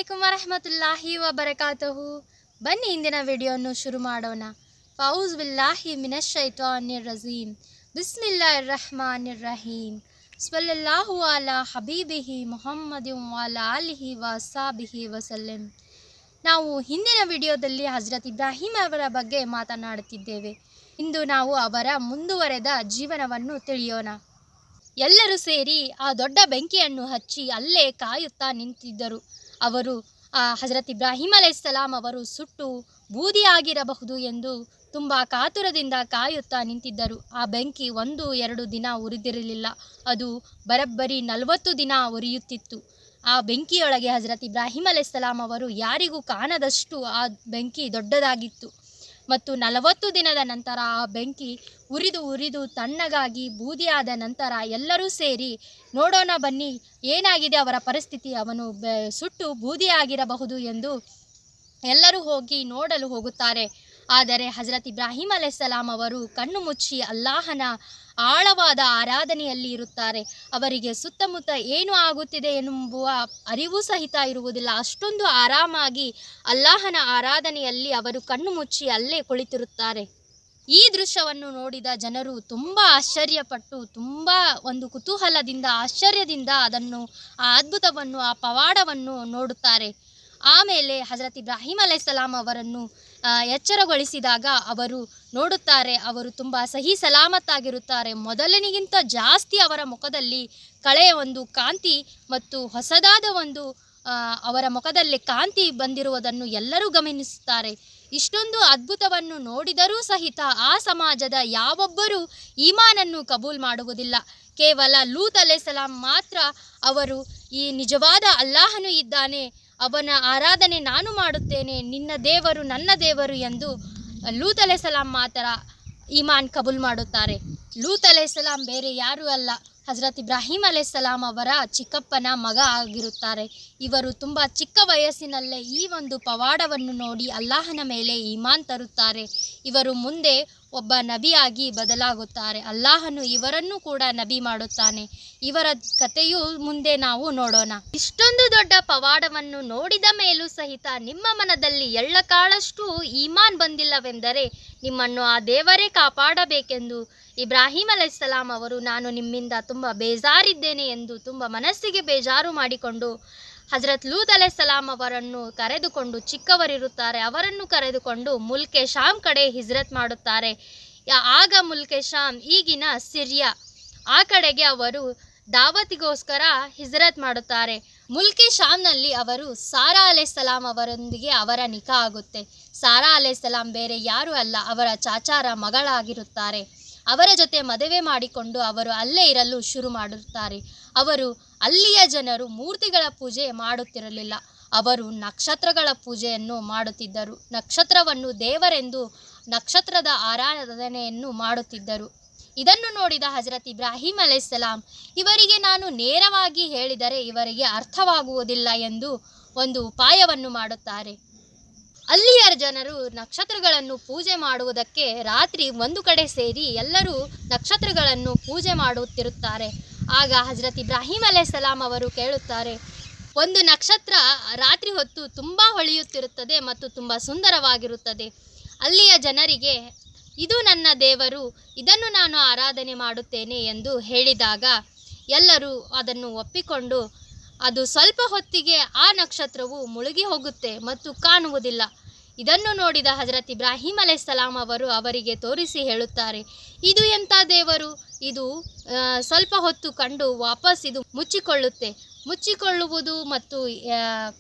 ಅಸ್ಸಲಾಮುಅಲೈಕುಂ ವರಹಮತುಲ್ಲಾಹಿ ವಬರಕಾತುಹು. ಬನ್ನಿ ಇಂದಿನ ವಿಡಿಯೋವನ್ನು ಶುರು ಮಾಡೋಣ. ಫೌಜ್ ಬಿಲ್ಲಾಹಿ ಮಿನಶ್ ಶೈತಾನಿರ್ ರಜೀಮ್. ಬಿಸ್ಮಿಲ್ಲಾಹಿರ್ ರಹ್ಮಾನಿರ್ ರಹೀಮ್. ಸ್ವಲ್ಲಲ್ಲಾಹು ಅಲಾ ಹಬೀಬಿಹಿ ಮುಹಮ್ಮದಿ ವಅಲಾ ಆಲಿಹಿ ವಅಸ್ಹಾಬಿಹಿ ವಸಲ್ಲಂ. ನಾವು ಹಿಂದಿನ ವಿಡಿಯೋದಲ್ಲಿ ಹಜರತ್ ಇಬ್ರಾಹಿಂ ಅವರ ಬಗ್ಗೆ ಮಾತನಾಡುತ್ತಿದ್ದೇವೆ. ಇಂದು ನಾವು ಅವರ ಮುಂದುವರೆದ ಜೀವನವನ್ನು ತಿಳಿಯೋಣ. ಎಲ್ಲರೂ ಸೇರಿ ಆ ದೊಡ್ಡ ಬೆಂಕಿಯನ್ನು ಹಚ್ಚಿ ಅಲ್ಲೇ ಕಾಯುತ್ತಾ ನಿಂತಿದ್ದರು. ಅವರು ಹಜರತ್ ಇಬ್ರಾಹಿಂ ಅಲೈಹಿಸ್ಸಲಾಂ ಅವರು ಸುಟ್ಟು ಬೂದಿಯಾಗಿರಬಹುದು ಎಂದು ತುಂಬ ಕಾತುರದಿಂದ ಕಾಯುತ್ತಾ ನಿಂತಿದ್ದರು. ಆ ಬೆಂಕಿ 1-2 ದಿನ ಉರಿದಿರಲಿಲ್ಲ, ಅದು ಬರೋಬ್ಬರಿ 40 ದಿನ ಉರಿಯುತ್ತಿತ್ತು. ಆ ಬೆಂಕಿಯೊಳಗೆ ಹಜರತ್ ಇಬ್ರಾಹಿಂ ಅಲೈಹಿಸ್ಸಲಾಂ ಅವರು ಯಾರಿಗೂ ಕಾಣದಷ್ಟು ಆ ಬೆಂಕಿ ದೊಡ್ಡದಾಗಿತ್ತು. ಮತ್ತು 40 ದಿನದ ನಂತರ ಆ ಬೆಂಕಿ ಉರಿದು ತಣ್ಣಗಾಗಿ ಬೂದಿಯಾದ ನಂತರ ಎಲ್ಲರೂ ಸೇರಿ ನೋಡೋಣ ಬನ್ನಿ ಏನಾಗಿದೆ ಅವರ ಪರಿಸ್ಥಿತಿ, ಅವನು ಸುಟ್ಟು ಬೂದಿಯಾಗಿರಬಹುದು ಎಂದು ಎಲ್ಲರೂ ಹೋಗಿ ನೋಡಲು ಹೋಗುತ್ತಾರೆ. ಆದರೆ ಹಜರತ್ ಇಬ್ರಾಹಿಂ ಅಲೈಹಿಸ್ಸಲಾಂ ಅವರು ಕಣ್ಣು ಮುಚ್ಚಿ ಅಲ್ಲಾಹನ ಆಳವಾದ ಆರಾಧನೆಯಲ್ಲಿ ಇರುತ್ತಾರೆ. ಅವರಿಗೆ ಸುತ್ತಮುತ್ತ ಏನು ಆಗುತ್ತಿದೆ ಎಂಬುವ ಅರಿವು ಸಹಿತ ಇರುವುದಿಲ್ಲ. ಅಷ್ಟೊಂದು ಆರಾಮಾಗಿ ಅಲ್ಲಾಹನ ಆರಾಧನೆಯಲ್ಲಿ ಅವರು ಕಣ್ಣು ಮುಚ್ಚಿ ಅಲ್ಲೇ ಕುಳಿತಿರುತ್ತಾರೆ. ಈ ದೃಶ್ಯವನ್ನು ನೋಡಿದ ಜನರು ತುಂಬ ಆಶ್ಚರ್ಯಪಟ್ಟು ತುಂಬ ಒಂದು ಕುತೂಹಲದಿಂದ ಆಶ್ಚರ್ಯದಿಂದ ಆ ಅದ್ಭುತವನ್ನು ಆ ಪವಾಡವನ್ನು ನೋಡುತ್ತಾರೆ. ಆಮೇಲೆ ಹಜರತ್ ಇಬ್ರಾಹಿಂ ಅಲೈಹಿಸ್ಸಲಾಂ ಅವರನ್ನು ಎಚ್ಚರಗೊಳಿಸಿದಾಗ ಅವರು ನೋಡುತ್ತಾರೆ, ಅವರು ತುಂಬ ಸಹಿ ಸಲಾಮತ್ತಾಗಿರುತ್ತಾರೆ. ಮೊದಲಿನಿಗಿಂತ ಜಾಸ್ತಿ ಅವರ ಮುಖದಲ್ಲಿ ಕಳೆಯ ಒಂದು ಕಾಂತಿ ಮತ್ತು ಹೊಸದಾದ ಒಂದು ಅವರ ಮುಖದಲ್ಲಿ ಕಾಂತಿ ಬಂದಿರುವುದನ್ನು ಎಲ್ಲರೂ ಗಮನಿಸುತ್ತಾರೆ. ಇಷ್ಟೊಂದು ಅದ್ಭುತವನ್ನು ನೋಡಿದರೂ ಸಹಿತ ಆ ಸಮಾಜದ ಯಾವೊಬ್ಬರೂ ಈಮಾನನ್ನು ಕಬೂಲ್ ಮಾಡುವುದಿಲ್ಲ. ಕೇವಲ ಲೂತ್ ಅಲೈಹಿಸ್ಸಲಾಂ ಮಾತ್ರ ಅವರು ಈ ನಿಜವಾದ ಅಲ್ಲಾಹನು ಇದ್ದಾನೆ, ಅವನ ಆರಾಧನೆ ನಾನು ಮಾಡುತ್ತೇನೆ, ನಿನ್ನ ದೇವರು ನನ್ನ ದೇವರು ಎಂದು ಲೂತ್ ಅಲೈಹಿಸ್ಸಲಾಂ ಮಾತ್ರ ಈಮಾನ್ ಕಬೂಲ್ ಮಾಡುತ್ತಾರೆ. ಲೂತ್ ಅಲೈಹಿಸ್ಸಲಾಂ ಬೇರೆ ಯಾರೂ ಅಲ್ಲ, ಹಜರತ್ ಇಬ್ರಾಹಿಂ ಅಲೈಹಿಸ್ಸಲಾಂ ಅವರ ಚಿಕ್ಕಪ್ಪನ ಮಗ ಆಗಿರುತ್ತಾರೆ. ಇವರು ತುಂಬ ಚಿಕ್ಕ ವಯಸ್ಸಿನಲ್ಲೇ ಈ ಒಂದು ಪವಾಡವನ್ನು ನೋಡಿ ಅಲ್ಲಾಹನ ಮೇಲೆ ಈಮಾನ್ ತರುತ್ತಾರೆ. ಇವರು ಮುಂದೆ ಒಬ್ಬ ನಬಿಯಾಗಿ ಬದಲಾಗುತ್ತಾರೆ. ಅಲ್ಲಾಹನು ಇವರನ್ನು ಕೂಡ ನಬಿ ಮಾಡುತ್ತಾನೆ. ಇವರ ಕಥೆಯು ಮುಂದೆ ನಾವು ನೋಡೋಣ. ಇಷ್ಟೊಂದು ದೊಡ್ಡ ಪವಾಡವನ್ನು ನೋಡಿದ ಮೇಲೂ ಸಹಿತ ನಿಮ್ಮ ಮನದಲ್ಲಿ ಎಳ್ಳಕಾಳಷ್ಟು ಈಮಾನ್ ಬಂದಿಲ್ಲವೆಂದರೆ ನಿಮ್ಮನ್ನು ಆ ದೇವರೇ ಕಾಪಾಡಬೇಕೆಂದು ಇಬ್ರಾಹಿಂ ಅಲೈಹಿಸ್ಸಲಾಂ ಅವರು ನಾನು ನಿಮ್ಮಿಂದ ತುಂಬ ಬೇಜಾರಿದ್ದೇನೆ ಎಂದು ತುಂಬ ಮನಸ್ಸಿಗೆ ಬೇಜಾರು ಮಾಡಿಕೊಂಡು ಹಜರತ್ ಲೂತ್ ಅಲೈಹಿಸ್ಸಲಾಂ ಅವರನ್ನು ಕರೆದುಕೊಂಡು, ಚಿಕ್ಕವರಿರುತ್ತಾರೆ ಅವರನ್ನು ಕರೆದುಕೊಂಡು ಮುಲ್ಕೆ ಶಾಮ್ ಕಡೆ ಹಿಜ್ರತ್ ಮಾಡುತ್ತಾರೆ. ಆಗ ಮುಲ್ಕೆ ಶಾಮ್ ಈಗಿನ ಸಿರಿಯಾ ಆ ಕಡೆಗೆ ಅವರು ದಾವತಿಗೋಸ್ಕರ ಹಿಜ್ರತ್ ಮಾಡುತ್ತಾರೆ. ಮುಲ್ಕೆ ಶಾಮ್ನಲ್ಲಿ ಅವರು ಸಾರಾ ಅಲೈಹಿಸ್ಸಲಾಂ ಅವರೊಂದಿಗೆ ಅವರ ನಿಕಾ ಆಗುತ್ತೆ. ಸಾರಾ ಅಲೈಹಿಸ್ಸಲಾಂ ಬೇರೆ ಯಾರೂ ಅಲ್ಲ, ಅವರ ಚಾಚಾರ ಮಗಳಾಗಿರುತ್ತಾರೆ. ಅವರ ಜೊತೆ ಮದುವೆ ಮಾಡಿಕೊಂಡು ಅವರು ಅಲ್ಲೇ ಇರಲು ಶುರು ಮಾಡುತ್ತಾರೆ. ಅವರು ಅಲ್ಲಿಯ ಜನರು ಮೂರ್ತಿಗಳ ಪೂಜೆ ಮಾಡುತ್ತಿರಲಿಲ್ಲ, ಅವರು ನಕ್ಷತ್ರಗಳ ಪೂಜೆಯನ್ನು ಮಾಡುತ್ತಿದ್ದರು. ನಕ್ಷತ್ರವನ್ನು ದೇವರೆಂದು ನಕ್ಷತ್ರದ ಆರಾಧನೆಯನ್ನು ಮಾಡುತ್ತಿದ್ದರು. ಇದನ್ನು ನೋಡಿದ ಹಜರತ್ ಇಬ್ರಾಹಿಂ ಅಲೈಹಿಸ್ಸಲಾಂ ಇವರಿಗೆ ನಾನು ನೇರವಾಗಿ ಹೇಳಿದರೆ ಇವರಿಗೆ ಅರ್ಥವಾಗುವುದಿಲ್ಲ ಎಂದು ಒಂದು ಉಪಾಯವನ್ನು ಮಾಡುತ್ತಾರೆ. ಅಲ್ಲಿಯ ಜನರು ನಕ್ಷತ್ರಗಳನ್ನು ಪೂಜೆ ಮಾಡುವುದಕ್ಕೆ ರಾತ್ರಿ ಒಂದು ಕಡೆ ಸೇರಿ ಎಲ್ಲರೂ ನಕ್ಷತ್ರಗಳನ್ನು ಪೂಜೆ ಮಾಡುತ್ತಿರುತ್ತಾರೆ. ಆಗ ಹಜರತ್ ಇಬ್ರಾಹಿಂ ಅಲೈಹಿಸ್ಸಲಾಂ ಅವರು ಕೇಳುತ್ತಾರೆ, ಒಂದು ನಕ್ಷತ್ರ ರಾತ್ರಿ ಹೊತ್ತು ತುಂಬ ಹೊಳೆಯುತ್ತಿರುತ್ತದೆ ಮತ್ತು ತುಂಬ ಸುಂದರವಾಗಿರುತ್ತದೆ. ಅಲ್ಲಿಯ ಜನರಿಗೆ ಇದು ನನ್ನ ದೇವರು, ಇದನ್ನು ನಾನು ಆರಾಧನೆ ಮಾಡುತ್ತೇನೆ ಎಂದು ಹೇಳಿದಾಗ ಎಲ್ಲರೂ ಅದನ್ನು ಒಪ್ಪಿಕೊಂಡು ಅದು ಸ್ವಲ್ಪ ಹೊತ್ತಿಗೆ ಆ ನಕ್ಷತ್ರವು ಮುಳುಗಿ ಹೋಗುತ್ತೆ ಮತ್ತು ಕಾಣುವುದಿಲ್ಲ. ಇದನ್ನು ನೋಡಿದ ಹಜರತ್ ಇಬ್ರಾಹಿಂ ಅಲೈಹಿಸ್ಸಲಾಂ ಅವರು ಅವರಿಗೆ ತೋರಿಸಿ ಹೇಳುತ್ತಾರೆ, ಇದು ಎಂಥ ದೇವರು, ಇದು ಸ್ವಲ್ಪ ಹೊತ್ತು ಕಂಡು ವಾಪಸ್ ಇದು ಮುಚ್ಚಿಕೊಳ್ಳುವುದು ಮತ್ತು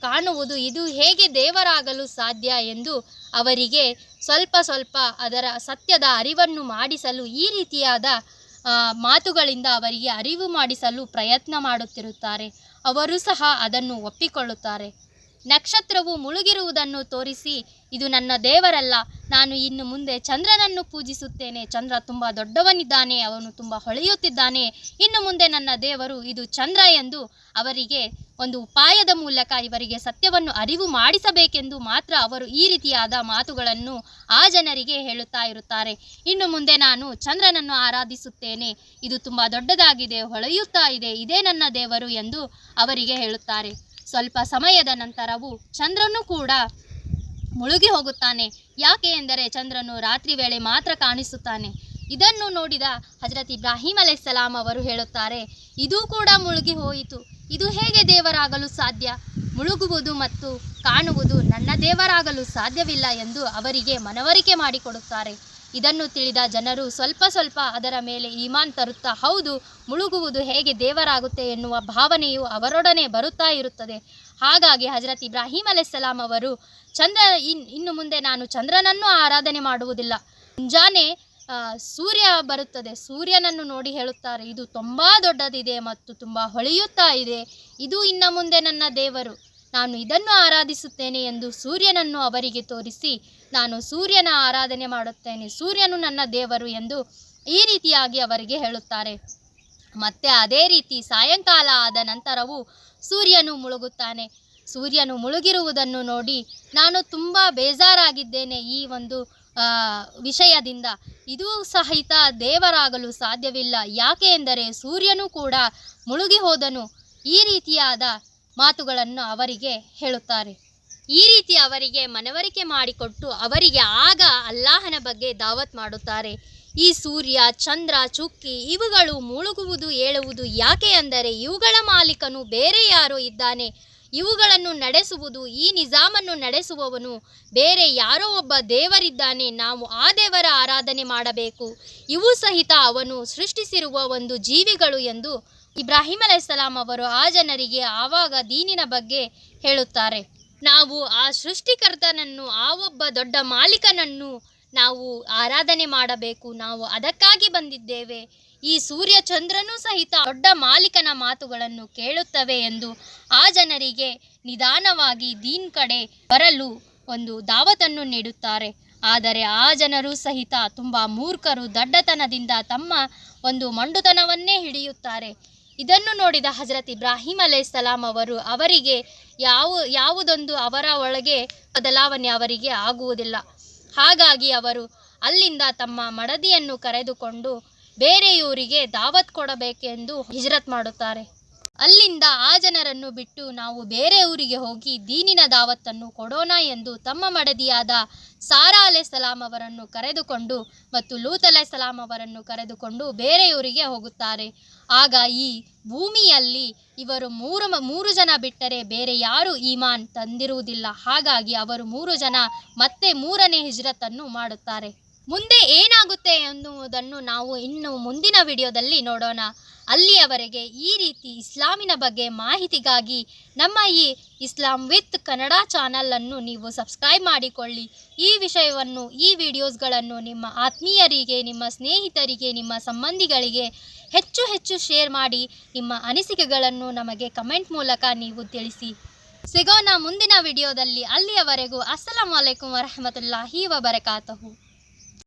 ಕಾಣುವುದು ಇದು ಹೇಗೆ ದೇವರಾಗಲು ಸಾಧ್ಯ ಎಂದು ಅವರಿಗೆ ಸ್ವಲ್ಪ ಅದರ ಸತ್ಯದ ಅರಿವನ್ನು ಮಾಡಿಸಲು ಈ ರೀತಿಯಾದ ಮಾತುಗಳಿಂದ ಅವರಿಗೆ ಅರಿವು ಮಾಡಿಸಲು ಪ್ರಯತ್ನ ಮಾಡುತ್ತಿರುತ್ತಾರೆ. ಅವರು ಸಹ ಅದನ್ನು ಒಪ್ಪಿಕೊಳ್ಳುತ್ತಾರೆ. ನಕ್ಷತ್ರವು ಮುಳುಗಿರುವುದನ್ನು ತೋರಿಸಿ ಇದು ನನ್ನ ದೇವರಲ್ಲ, ನಾನು ಇನ್ನು ಮುಂದೆ ಚಂದ್ರನನ್ನು ಪೂಜಿಸುತ್ತೇನೆ, ಚಂದ್ರ ತುಂಬ ದೊಡ್ಡವನಿದ್ದಾನೆ, ಅವನು ತುಂಬ ಹೊಳೆಯುತ್ತಿದ್ದಾನೆ, ಇನ್ನು ಮುಂದೆ ನನ್ನ ದೇವರು ಇದು ಚಂದ್ರ ಎಂದು ಅವರಿಗೆ ಒಂದು ಉಪಾಯದ ಮೂಲಕ ಇವರಿಗೆ ಸತ್ಯವನ್ನು ಅರಿವು ಮಾಡಿಸಬೇಕೆಂದು ಮಾತ್ರ ಅವರು ಈ ರೀತಿಯಾದ ಮಾತುಗಳನ್ನು ಆ ಜನರಿಗೆ ಹೇಳುತ್ತಾ ಇರುತ್ತಾರೆ. ಇನ್ನು ಮುಂದೆ ನಾನು ಚಂದ್ರನನ್ನು ಆರಾಧಿಸುತ್ತೇನೆ, ಇದು ತುಂಬ ದೊಡ್ಡದಾಗಿದೆ, ಹೊಳೆಯುತ್ತಾ ಇದೆ, ಇದೇ ನನ್ನ ದೇವರು ಎಂದು ಅವರಿಗೆ ಹೇಳುತ್ತಾರೆ. ಸ್ವಲ್ಪ ಸಮಯದ ನಂತರವೂ ಚಂದ್ರನು ಕೂಡ ಮುಳುಗಿ ಹೋಗುತ್ತಾನೆ. ಯಾಕೆ ಎಂದರೆ ಚಂದ್ರನು ರಾತ್ರಿ ವೇಳೆ ಮಾತ್ರ ಕಾಣಿಸುತ್ತಾನೆ. ಇದನ್ನು ನೋಡಿದ ಹಜರತ್ ಇಬ್ರಾಹಿಂ ಅಲೈಹಿಸ್ಸಲಾಂ ಅವರು ಹೇಳುತ್ತಾರೆ, ಇದೂ ಕೂಡ ಮುಳುಗಿ ಹೋಯಿತು, ಇದು ಹೇಗೆ ದೇವರಾಗಲು ಸಾಧ್ಯ? ಮುಳುಗುವುದು ಮತ್ತು ಕಾಣುವುದು ನನ್ನ ದೇವರಾಗಲು ಸಾಧ್ಯವಿಲ್ಲ ಎಂದು ಅವರಿಗೆ ಮನವರಿಕೆ ಮಾಡಿಕೊಡುತ್ತಾರೆ. ಇದನ್ನು ತಿಳಿದ ಜನರು ಸ್ವಲ್ಪ ಅದರ ಮೇಲೆ ಈಮಾನ್ ತರುತ್ತಾ, ಹೌದು, ಮುಳುಗುವುದು ಹೇಗೆ ದೇವರಾಗುತ್ತೆ ಎನ್ನುವ ಭಾವನೆಯು ಅವರೊಡನೆ ಬರುತ್ತಾ ಇರುತ್ತದೆ. ಹಾಗಾಗಿ ಹಜರತ್ ಇಬ್ರಾಹಿಂ ಅಲೈಹಿಸ್ಸಲಾಂ ಅವರು ಇನ್ನು ಮುಂದೆ ನಾನು ಚಂದ್ರನನ್ನು ಆರಾಧನೆ ಮಾಡುವುದಿಲ್ಲ. ಮುಂಜಾನೆ ಸೂರ್ಯ ಬರುತ್ತದೆ, ಸೂರ್ಯನನ್ನು ನೋಡಿ ಹೇಳುತ್ತಾರೆ, ಇದು ತುಂಬ ದೊಡ್ಡದಿದೆ ಮತ್ತು ತುಂಬ ಹೊಳೆಯುತ್ತಾ ಇದೆ, ಇದು ಇನ್ನು ಮುಂದೆ ನನ್ನ ದೇವರು, ನಾನು ಇದನ್ನು ಆರಾಧಿಸುತ್ತೇನೆ ಎಂದು ಸೂರ್ಯನನ್ನು ಅವರಿಗೆ ತೋರಿಸಿ, ನಾನು ಸೂರ್ಯನ ಆರಾಧನೆ ಮಾಡುತ್ತೇನೆ, ಸೂರ್ಯನು ನನ್ನ ದೇವರು ಎಂದು ಈ ರೀತಿಯಾಗಿ ಅವರಿಗೆ ಹೇಳುತ್ತಾರೆ. ಮತ್ತೆ ಅದೇ ರೀತಿ ಸಾಯಂಕಾಲ ಆದ ನಂತರವೂ ಸೂರ್ಯನು ಮುಳುಗುತ್ತಾನೆ. ಸೂರ್ಯನು ಮುಳುಗಿರುವುದನ್ನು ನೋಡಿ ನಾನು ತುಂಬ ಬೇಜಾರಾಗಿದ್ದೇನೆ ಈ ಒಂದು ವಿಷಯದಿಂದ. ಇದು ಸಹಿತ ದೇವರಾಗಲು ಸಾಧ್ಯವಿಲ್ಲ, ಯಾಕೆ ಎಂದರೆ ಸೂರ್ಯನೂ ಕೂಡ ಮುಳುಗಿ ಹೋದನು. ಈ ರೀತಿಯಾದ ಮಾತುಗಳನ್ನು ಅವರಿಗೆ ಹೇಳುತ್ತಾರೆ. ಈ ರೀತಿ ಅವರಿಗೆ ಮನವರಿಕೆ ಮಾಡಿಕೊಟ್ಟು ಅವರಿಗೆ ಆಗ ಅಲ್ಲಾಹನ ಬಗ್ಗೆ ದಾವತ್ ಮಾಡುತ್ತಾರೆ. ಈ ಸೂರ್ಯ, ಚಂದ್ರ, ಚುಕ್ಕಿ ಇವುಗಳು ಮುಳುಗುವುದು ಏಳುವುದು ಯಾಕೆ ಅಂದರೆ ಇವುಗಳ ಮಾಲೀಕನು ಬೇರೆ ಯಾರೋ ಇದ್ದಾನೆ. ಇವುಗಳನ್ನು ನಡೆಸುವುದು, ಈ ನಿಜಾಮನ್ನು ನಡೆಸುವವನು ಬೇರೆ ಯಾರೋ ಒಬ್ಬ ದೇವರಿದ್ದಾನೆ. ನಾವು ಆ ದೇವರ ಆರಾಧನೆ ಮಾಡಬೇಕು. ಇವು ಸಹಿತ ಅವನು ಸೃಷ್ಟಿಸಿರುವ ಒಂದು ಜೀವಿಗಳು ಎಂದು ಇಬ್ರಾಹಿಂ ಅಲೈಹಿಸ್ಸಲಾಂ ಅವರು ಆ ಜನರಿಗೆ ಆವಾಗ ದೀನಿನ ಬಗ್ಗೆ ಹೇಳುತ್ತಾರೆ. ನಾವು ಆ ಸೃಷ್ಟಿಕರ್ತನನ್ನು, ಆ ಒಬ್ಬ ದೊಡ್ಡ ಮಾಲೀಕನನ್ನು ನಾವು ಆರಾಧನೆ ಮಾಡಬೇಕು, ನಾವು ಅದಕ್ಕಾಗಿ ಬಂದಿದ್ದೇವೆ. ಈ ಸೂರ್ಯ ಚಂದ್ರನೂ ಸಹಿತ ದೊಡ್ಡ ಮಾಲೀಕನ ಮಾತುಗಳನ್ನು ಕೇಳುತ್ತವೆ ಎಂದು ಆ ಜನರಿಗೆ ನಿಧಾನವಾಗಿ ದೀನ್ ಕಡೆ ಬರಲು ಒಂದು ದಾವತನ್ನು ನೀಡುತ್ತಾರೆ. ಆದರೆ ಆ ಜನರು ಸಹಿತ ತುಂಬ ಮೂರ್ಖರು, ದಡ್ಡತನದಿಂದ ತಮ್ಮ ಒಂದು ಮೊಂಡುತನವನ್ನೇ ಹಿಡಿಯುತ್ತಾರೆ. ಇದನ್ನು ನೋಡಿದ ಹಜರತ್ ಇಬ್ರಾಹಿಂ ಅಲೈಹಿಸ್ಸಲಾಂ ಅವರು ಅವರಿಗೆ ಯಾವುದೊಂದು ಅವರ ಒಳಗೆ ಬದಲಾವಣೆ ಅವರಿಗೆ ಆಗುವುದಿಲ್ಲ. ಹಾಗಾಗಿ ಅವರು ಅಲ್ಲಿಂದ ತಮ್ಮ ಮಡದಿಯನ್ನು ಕರೆದುಕೊಂಡು ಬೇರೆಯವರಿಗೆ ದಾವತ್ ಕೊಡಬೇಕೆಂದು ಹಿಜ್ರತ್ ಮಾಡುತ್ತಾರೆ. ಅಲ್ಲಿಂದ ಆ ಜನರನ್ನು ಬಿಟ್ಟು ನಾವು ಬೇರೆ ಊರಿಗೆ ಹೋಗಿ ದೀನಿನ ದಾವತ್ತನ್ನು ಕೊಡೋಣ ಎಂದು ತಮ್ಮ ಮಡದಿಯಾದ ಸಾರಾ ಅಲೈಹಿಸ್ಸಲಾಂ ಅವರನ್ನು ಕರೆದುಕೊಂಡು ಮತ್ತು ಲೂತ್ ಅಲೈಹಿಸ್ಸಲಾಂ ಅವರನ್ನು ಕರೆದುಕೊಂಡು ಬೇರೆಯವರಿಗೆ ಹೋಗುತ್ತಾರೆ. ಆಗ ಈ ಭೂಮಿಯಲ್ಲಿ ಇವರು ಮೂರು ಜನ ಬಿಟ್ಟರೆ ಬೇರೆ ಯಾರು ಈಮಾನ್ ತಂದಿರುವುದಿಲ್ಲ. ಹಾಗಾಗಿ ಅವರು 3 ಜನ ಮತ್ತೆ 3ನೇ ಹಿಜ್ರತನ್ನು ಮಾಡುತ್ತಾರೆ. ಮುಂದೆ ಏನಾಗುತ್ತೆ ಎನ್ನುವುದನ್ನು ನಾವು ಇನ್ನು ಮುಂದಿನ ವಿಡಿಯೋದಲ್ಲಿ ನೋಡೋಣ. ಅಲ್ಲಿಯವರೆಗೆ ಈ ರೀತಿ ಇಸ್ಲಾಮಿನ ಬಗ್ಗೆ ಮಾಹಿತಿಗಾಗಿ ನಮ್ಮ ಈ ಇಸ್ಲಾಂ ವಿತ್ ಕನ್ನಡ ಚಾನಲನ್ನು ನೀವು ಸಬ್ಸ್ಕ್ರೈಬ್ ಮಾಡಿಕೊಳ್ಳಿ. ಈ ವಿಷಯವನ್ನು, ಈ ವಿಡಿಯೋಸ್ಗಳನ್ನು ನಿಮ್ಮ ಆತ್ಮೀಯರಿಗೆ, ನಿಮ್ಮ ಸ್ನೇಹಿತರಿಗೆ, ನಿಮ್ಮ ಸಂಬಂಧಿಗಳಿಗೆ ಹೆಚ್ಚು ಶೇರ್ ಮಾಡಿ. ನಿಮ್ಮ ಅನಿಸಿಕೆಗಳನ್ನು ನಮಗೆ ಕಮೆಂಟ್ ಮೂಲಕ ನೀವು ತಿಳಿಸಿ. ಸಿಗೋಣ ಮುಂದಿನ ವಿಡಿಯೋದಲ್ಲಿ. ಅಲ್ಲಿಯವರೆಗೂ ಅಸ್ಸಲಾಮು ಅಲೈಕುಂ ವರಹಮತುಲ್ಲಾಹಿ ವಬರಕಾತಹು.